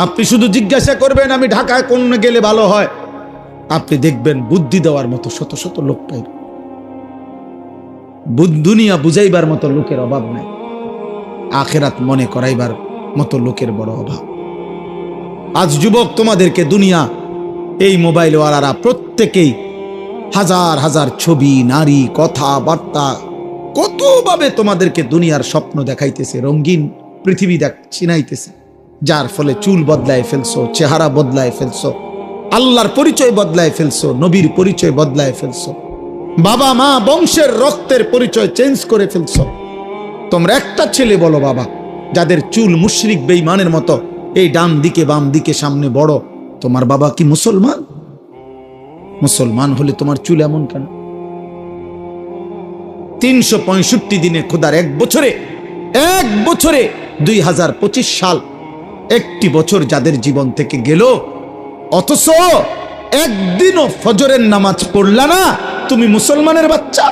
আপনি শুধু জিজ্ঞাসা করবেন আমি ঢাকায় কোন গেলে ভালো হয়, আপনি দেখবেন বুদ্ধি দেওয়ার মতো শত শত লোক পাই, দুনিয়া বুঝাইবার মতো লোকের অভাব নাই, আখেরাত মনে করাইবার মতো লোকের বড় অভাব। আজ যুবক তোমাদেরকে দুনিয়া, এই মোবাইলওয়ালারা প্রত্যেকেই হাজার হাজার ছবি, নারী, কথাবার্তা, কতভাবে তোমাদেরকে দুনিয়ার স্বপ্ন দেখাইতেছে, রঙিন পৃথিবী চিনাইতেছে, যার ফলে চুল বদলায় ফেলছো, চেহারা বদলায় ফেলছো, আল্লাহর পরিচয় বদলায় ফেলছো, নবীর পরিচয় বদলায় ফেলছো, বাবা মা বংশের রক্তের পরিচয় চেঞ্জ করে ফেলছো। তোমরা একটা ছেলে বলো বাবা, যাদের চুল মুশরিক বেঈমানের মতো এই ডান দিকে বাম দিকে সামনে বড়, তোমার বাবা কি মুসলমান? মুসলমান হলে তোমার চুল এমন কেন? 365 দিনে খোদার এক বছরে 2025 সাল, একটি বছর যাদের জীবন থেকে গেল, অথচ একদিনও ফজরের নামাজ পড়লা না, তুমি মুসলমানের বাচ্চা।